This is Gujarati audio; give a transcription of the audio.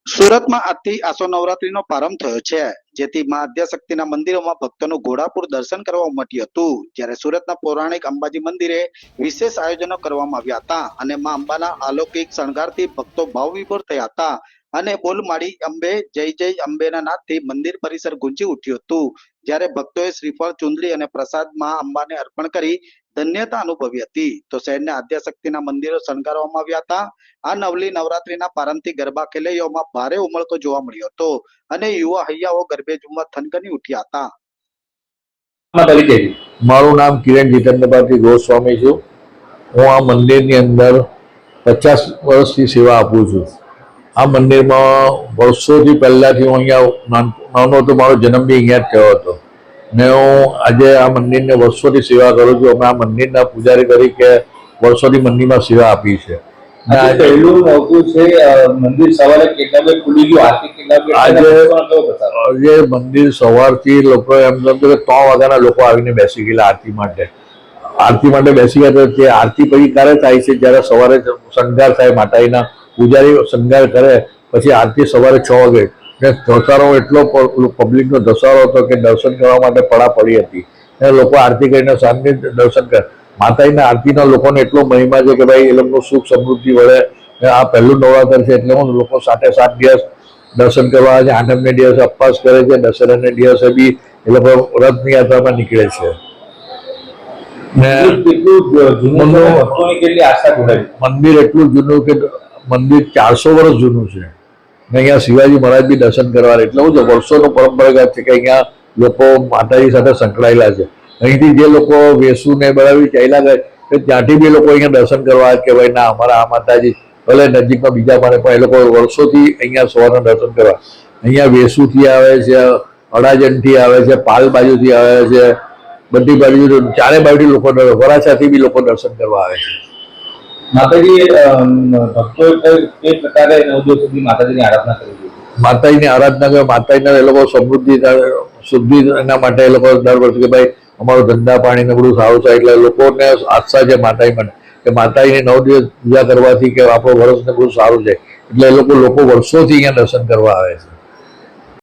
સુરતમાં આજથી આસો નવરાત્રીનો પ્રારંભ થયો છે, જેથી મા આદ્યશક્તિના મંદિરોમાં ભક્તોનું ઘોડાપુર દર્શન કરવા ઉમટ્યું હતું. જ્યારે સુરતના પૌરાણિક અંબાજી મંદિરે વિશેષ આયોજનો કરવામાં આવ્યા હતા અને મા અંબાના અલૌકિક શણગારથી ભક્તો ભાવવિભોર થયા હતા અને બોલ માડી અંબે જય જય અંબેના નાદથી મંદિર પરિસર ગુંજી ઉઠ્યું હતું. જ્યારે ભક્તોએ શ્રીફળ, ચુંદડી અને પ્રસાદ મા અંબાને અર્પણ કરી ધન્યતા અનુભવી હતી. તો શહેરના આદ્યશક્તિના મંદિરો શણગારવામાં આવ્યા હતા. આ નવલી નવરાત્રીના પ્રારંભથી ગરબા ખેલૈયાઓમાં ભારે ઉમળકો જોવા મળ્યો હતો અને યુવા હૈયાઓ ગરબે ઝૂમવા થનગની ઉઠ્યા હતા. મારું નામ કિરણ જીતેન્દ્રભાઈ ગોસ્વામી છું. હું આ મંદિરની અંદર 50 વર્ષથી સેવા આપું છું. આ મંદિરમાં વર્ષોથી પહેલાંથી હું અહીંયા નાનો હતો, મારો જન્મ બી અહીંયા જ થયો હતો ને હું આજે આ મંદિરને વર્ષોથી સેવા કરું છું. અમે આ મંદિરના પૂજારી તરીકે વર્ષોથી મંદિરમાં સેવા આપી છે. પહેલું નહોતું છે મંદિર સવારે કેટલા વાગે ખુલી ગયું, આરતી કેટલા વાગે? આજે મંદિર સવારથી લોકો એમ સમજો કે 3 વાગ્યાના લોકો આવીને બેસી ગયેલા આરતી માટે બેસી ગયા. તે આરતી પછી ક્યારે થાય છે? જ્યારે સવારે શણગાર થાય, માતાજીના પૂજારી શણગાર કરે પછી આરતી સવારે 6 વાગે ને ધસારો એટલો પબ્લિકનો ધસારો હતો કે દર્શન કરવા માટે પડાપડી હતી અને લોકો આરતી કરીને સાંજે દર્શન કરે. માતાજીના આરતીના લોકોને એટલો મહિમા છે કે ભાઈ એ લોકોનું સુખ સમૃદ્ધિ વળે. આ પહેલું નવરાત્ર છે એટલે હું લોકો 7 દિવસ દર્શન કરવા આવે છે. 8મે દિવસે ઉપવાસ કરે છે, દશેરાને દિવસે બી એ લોકો રથની યાત્રામાં નીકળે છે. મંદિર એટલું જૂનું કે મંદિર 400 વર્ષ જૂનું છે ને અહીંયા શિવાજી મહારાજ બી દર્શન કરવા, એટલે હું વર્ષોનો પરંપરાગત છે કે અહીંયા લોકો માતાજી સાથે સંકળાયેલા છે. અહીંથી જે લોકો વેસુને બનાવી ચાલ્યા ગયા કે ત્યાંથી બી લોકો અહીંયા દર્શન કરવા કે ભાઈ ના અમારા આ માતાજી ભલે નજીકમાં બીજા મારે પણ એ લોકો વર્ષોથી અહીંયા સવારના દર્શન કરવા અહીંયા વેસુથી આવે છે, અડાજણથી આવે છે, પાલ બાજુથી આવે છે, બધી બાજુ ચારે બાજુથી લોકો વરાછાથી બી લોકો દર્શન કરવા આવે છે. માતાજી ભક્તો કઈ પ્રકારે 9 દિવસ સુધી માતાજીની આરાધના કરી છે? માતાજીની આરાધના કરે, માતાજીના એ લોકો સમૃદ્ધિ શુદ્ધિ એના માટે એ લોકો દર વર્ષે કે ભાઈ અમારું ધંધા પાણીને બધું સારું થાય એટલે લોકોને આસ્થા છે માતાજી માટે કે માતાજીની 9 દિવસ પૂજા કરવાથી કે આપણું વર્ષને બધું સારું છે એટલે એ લોકો વર્ષોથી અહીંયા દર્શન કરવા આવે છે.